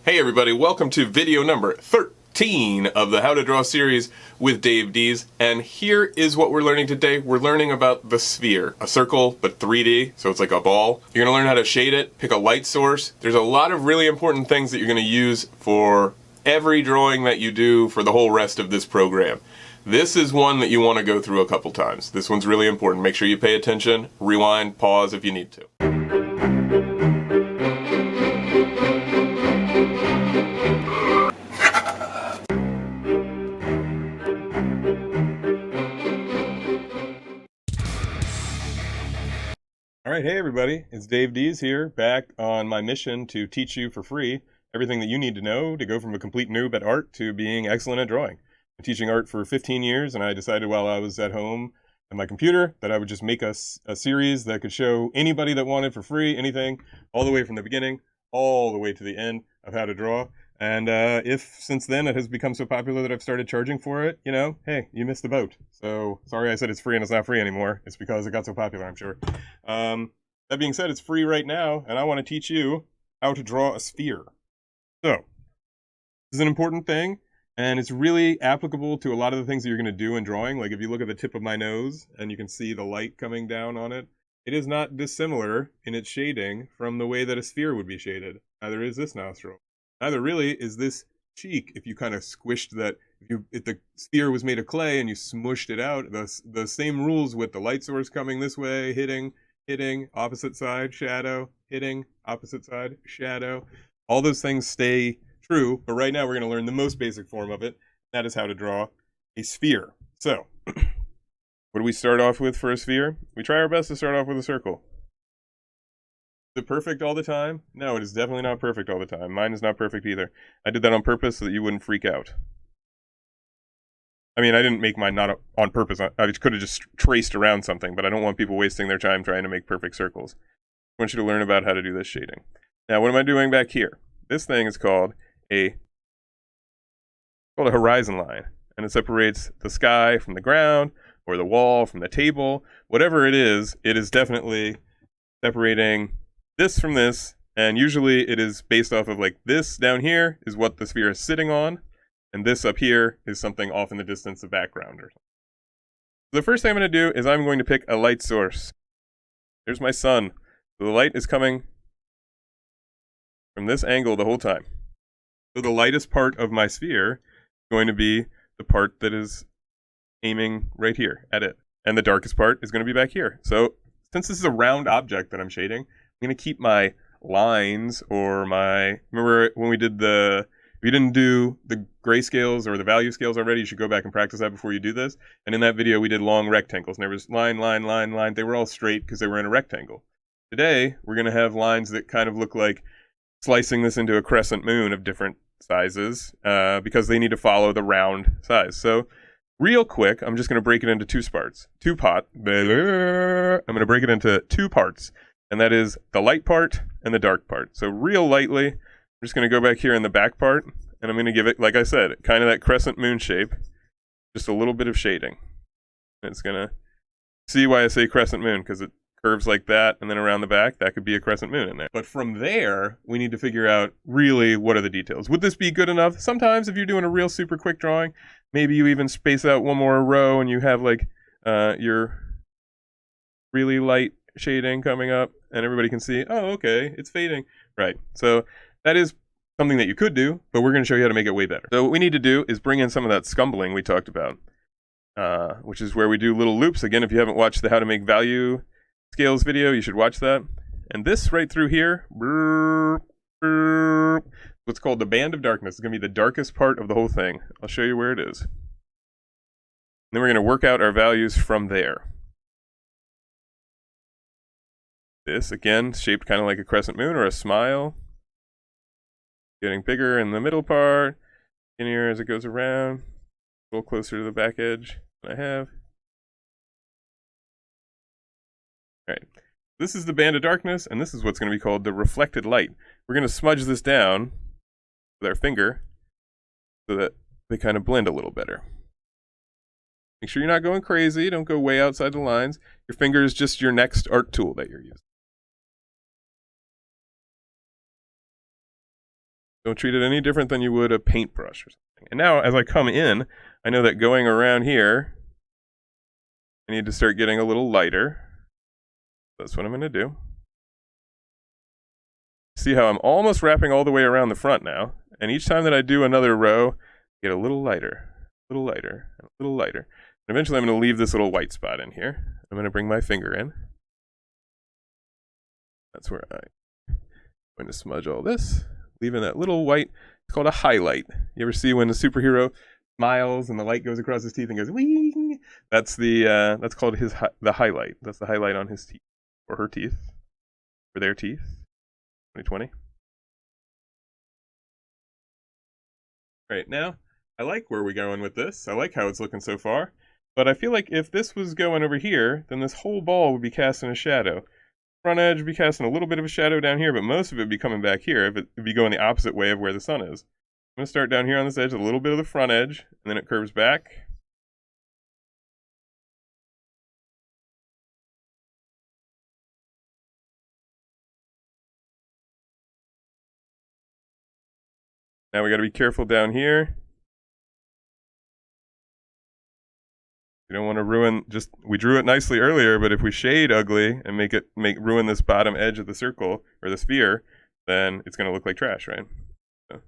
Hey everybody, welcome to video number 13 of the How to Draw series with Dees, and here is what we're learning today. We're learning about the sphere, a circle but 3D, so it's like a ball. You're going to learn how to shade it, pick a light source. There's a lot of really important things that you're going to use for every drawing that you do for the whole rest of this program. This is one that you want to go through a couple times. This one's really important. Make sure you pay attention, rewind, pause if you need to. Alright, hey everybody, it's Dees here, back on my mission to teach you for free everything that you need to know to go from a complete noob at art to being excellent at drawing. I'm teaching art for 15 years, and I decided while I was at home at my computer that I would just make a series that could show anybody that wanted for free anything, all the way from the beginning, all the way to the end of how to draw. And if since then it has become so popular that I've started charging for it, you know, hey, you missed the boat. So sorry I said it's free and it's not free anymore. It's because it got so popular, I'm sure. That being said, it's free right now, and I want to teach you how to draw a sphere. So this is an important thing, and it's really applicable to a lot of the things that you're going to do in drawing. Like if you look at the tip of my nose and you can see the light coming down on it, it is not dissimilar in its shading from the way that a sphere would be shaded. Neither is this nostril. Neither really is this cheek. If you kind of squished that, if the sphere was made of clay and you smushed it out, the same rules with the light source coming this way, hitting, opposite side, shadow, hitting, opposite side, shadow. All those things stay true, but right now we're going to learn the most basic form of it. That is how to draw a sphere. So, what do we start off with for a sphere? We try our best to start off with a circle. Is it perfect all the time? No, it is definitely not perfect all the time. Mine is not perfect either. I did that on purpose so that you wouldn't freak out. I mean, I didn't make mine not on purpose. I could have just traced around something, but I don't want people wasting their time trying to make perfect circles. I want you to learn about how to do this shading. Now, what am I doing back here? This thing is called a horizon line, and it separates the sky from the ground, or the wall from the table. Whatever it is definitely separating this from this, and usually it is based off of like this down here is what the sphere is sitting on, and this up here is something off in the distance, the background or something. So the first thing I'm going to do is I'm going to pick a light source. There's my sun. So the light is coming from this angle the whole time. So the lightest part of my sphere is going to be the part that is aiming right here at it, and the darkest part is going to be back here. So since this is a round object that I'm shading, I'm going to keep my lines or remember when we did if you didn't do the grayscales or the value scales already, you should go back and practice that before you do this. And in that video, we did long rectangles, and there was line, line, line, line. They were all straight because they were in a rectangle. Today, we're going to have lines that kind of look like slicing this into a crescent moon of different sizes because they need to follow the round size. So real quick, I'm just going to break it into two parts. I'm going to break it into two parts. And that is the light part and the dark part. So real lightly, I'm just going to go back here in the back part, and I'm going to give it, like I said, kind of that crescent moon shape, just a little bit of shading. And it's going to see why I say crescent moon, because it curves like that, and then around the back, that could be a crescent moon in there. But from there, we need to figure out really what are the details. Would this be good enough? Sometimes if you're doing a real super quick drawing, maybe you even space out one more row and you have like your really light shading coming up and everybody can see, oh, okay, it's fading. Right. So that is something that you could do, but we're going to show you how to make it way better. So what we need to do is bring in some of that scumbling we talked about, which is where we do little loops. Again, if you haven't watched the How to Make Value Scales video, you should watch that. And this right through here, what's called the band of darkness, is going to be the darkest part of the whole thing. I'll show you where it is. And then we're going to work out our values from there. This, again, shaped kind of like a crescent moon or a smile. Getting bigger in the middle part. In here as it goes around. A little closer to the back edge than I have. Alright. This is the band of darkness, and this is what's going to be called the reflected light. We're going to smudge this down with our finger so that they kind of blend a little better. Make sure you're not going crazy. Don't go way outside the lines. Your finger is just your next art tool that you're using. Don't treat it any different than you would a paintbrush or something. And now, as I come in, I know that going around here, I need to start getting a little lighter. That's what I'm going to do. See how I'm almost wrapping all the way around the front now. And each time that I do another row, get a little lighter, a little lighter, a little lighter. And eventually I'm going to leave this little white spot in here. I'm going to bring my finger in. That's where I'm going to smudge all this, leaving that little white. It's called a highlight. You ever see when a superhero smiles and the light goes across his teeth and goes wing? That's that's called the highlight. That's the highlight on his teeth or her teeth or their teeth. 2020. Right now, I like where we're going with this. I like how it's looking so far. But I feel like if this was going over here, then this whole ball would be casting a shadow. Front edge would be casting a little bit of a shadow down here, but most of it would be coming back here. If it would be going the opposite way of where the sun is. I'm going to start down here on this edge, a little bit of the front edge, and then it curves back. Now we got to be careful down here. You don't want to ruin, we drew it nicely earlier, but if we shade ugly and ruin this bottom edge of the circle or the sphere, then it's going to look like trash, right? So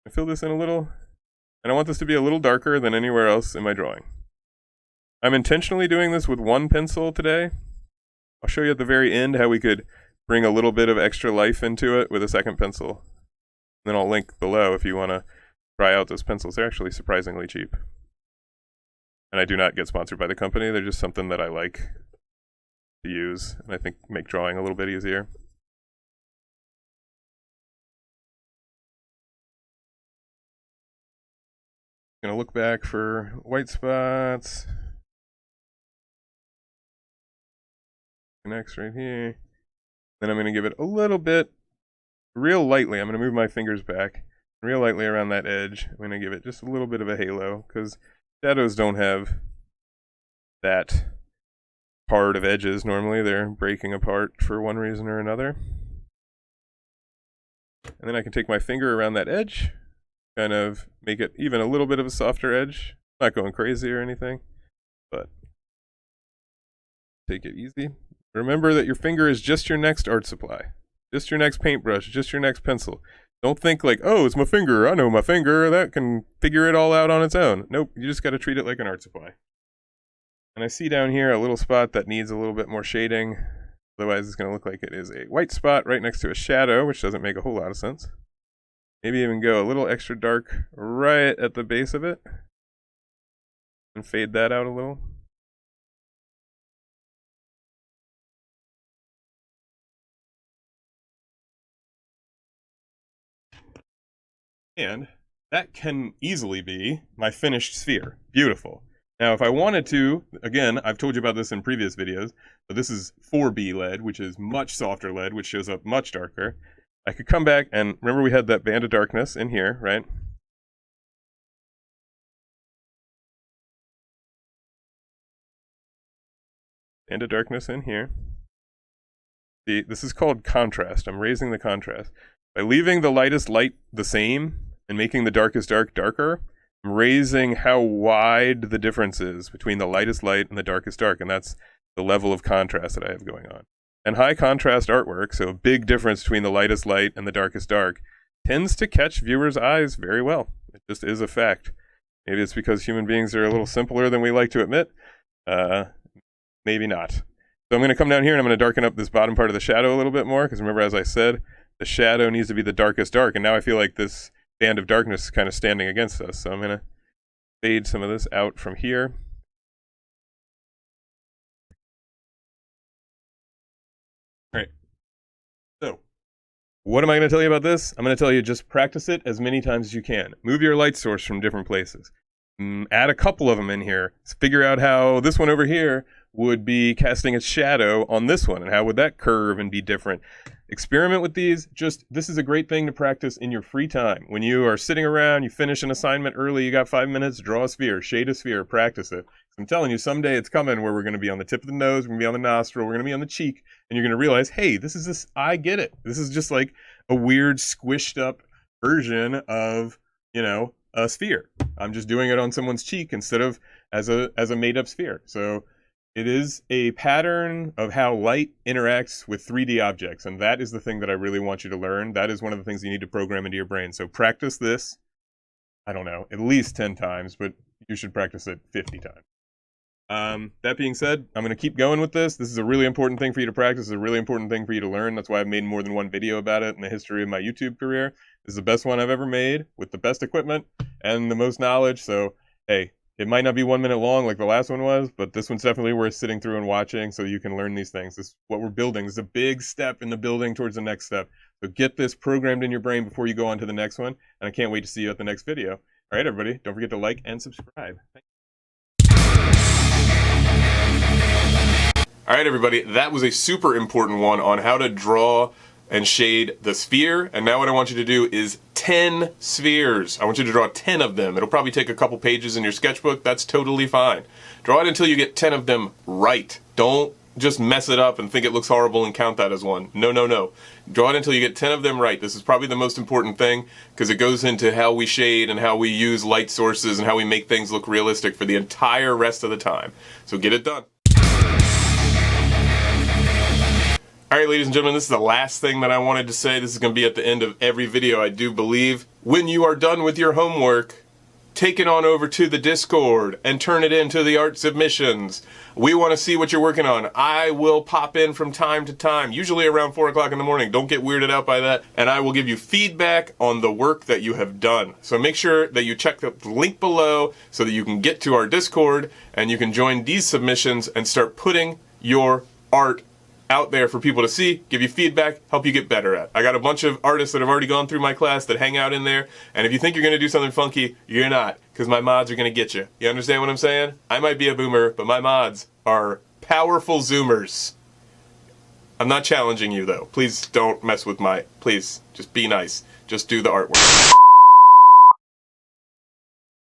I fill this in a little, and I want this to be a little darker than anywhere else in my drawing. I'm intentionally doing this with one pencil today. I'll show you at the very end how we could bring a little bit of extra life into it with a second pencil. Then I'll link below if you want to try out those pencils. They're actually surprisingly cheap. And I do not get sponsored by the company. They're just something that I like to use and I think make drawing a little bit easier. Gonna look back for white spots. Connects right here. Then I'm gonna give it a little bit, real lightly. I'm gonna move my fingers back real lightly around that edge. I'm gonna give it just a little bit of a halo because shadows don't have that part of edges normally. They're breaking apart for one reason or another. And then I can take my finger around that edge, kind of make it even a little bit of a softer edge. Not going crazy or anything, but take it easy. Remember that your finger is just your next art supply, just your next paintbrush, just your next pencil. Don't think like, oh, it's my finger. I know my finger. That can figure it all out on its own. Nope, you just got to treat it like an art supply. And I see down here a little spot that needs a little bit more shading. Otherwise, it's going to look like it is a white spot right next to a shadow, which doesn't make a whole lot of sense. Maybe even go a little extra dark right at the base of it. And fade that out a little. And that can easily be my finished sphere. Beautiful. Now, if I wanted to, again, I've told you about this in previous videos, but this is 4B lead, which is much softer lead, which shows up much darker. I could come back and remember we had that band of darkness in here, right? Band of darkness in here. See, this is called contrast. I'm raising the contrast. By leaving the lightest light the same and making the darkest dark darker, I'm raising how wide the difference is between the lightest light and the darkest dark, and that's the level of contrast that I have going on. And high contrast artwork, so a big difference between the lightest light and the darkest dark, tends to catch viewers' eyes very well. It just is a fact. Maybe it's because human beings are a little simpler than we like to admit. Maybe not. So I'm going to come down here and I'm going to darken up this bottom part of the shadow a little bit more, because remember, as I said, the shadow needs to be the darkest dark, and now I feel like this band of darkness is kind of standing against us. So I'm going to fade some of this out from here. All right. So what am I going to tell you about this? I'm going to tell you just practice it as many times as you can. Move your light source from different places. Add a couple of them in here. Figure out how this one over here would be casting its shadow on this one, and how would that curve and be different. Experiment with these. This is a great thing to practice in your free time. When you are sitting around, you finish an assignment early, you got 5 minutes, draw a sphere, shade a sphere, practice it. I'm telling you, someday it's coming where we're going to be on the tip of the nose, we're going to be on the nostril, we're going to be on the cheek, and you're going to realize, hey, I get it. This is just like a weird squished up version of, a sphere. I'm just doing it on someone's cheek instead of as a made up sphere. So it is a pattern of how light interacts with 3D objects, and that is the thing that I really want you to learn. That is one of the things you need to program into your brain. So practice this, I don't know, at least 10 times, but you should practice it 50 times. That being said, I'm going to keep going with this. This is a really important thing for you to practice. It's a really important thing for you to learn. That's why I've made more than one video about it in the history of my YouTube career. This is the best one I've ever made with the best equipment and the most knowledge. So, hey, it might not be 1 minute long like the last one was, but this one's definitely worth sitting through and watching so you can learn these things. This is what we're building. This is a big step in the building towards the next step. So get this programmed in your brain before you go on to the next one. And I can't wait to see you at the next video. All right, everybody, don't forget to like and subscribe. All right, everybody, that was a super important one on how to draw and shade the sphere. And now what I want you to do is 10 spheres. I want you to draw 10 of them. It'll probably take a couple pages in your sketchbook. That's totally fine. Draw it until you get 10 of them right. Don't just mess it up and think it looks horrible and count that as one. No, no, no. Draw it until you get 10 of them right. This is probably the most important thing because it goes into how we shade and how we use light sources and how we make things look realistic for the entire rest of the time. So get it done. Alright, ladies and gentlemen, this is the last thing that I wanted to say. This is going to be at the end of every video, I do believe. When you are done with your homework, take it on over to the Discord and turn it into the art submissions. We want to see what you're working on. I will pop in from time to time, usually around 4 o'clock in the morning. Don't get weirded out by that. And I will give you feedback on the work that you have done. So make sure that you check the link below so that you can get to our Discord and you can join these submissions and start putting your art out there for people to see, give you feedback, help you get better at. I got a bunch of artists that have already gone through my class that hang out in there, and if you think you're going to do something funky, you're not, because my mods are going to get you. You understand what I'm saying? I might be a boomer, but my mods are powerful zoomers. I'm not challenging you, though. Please don't mess with please, just be nice. Just do the artwork.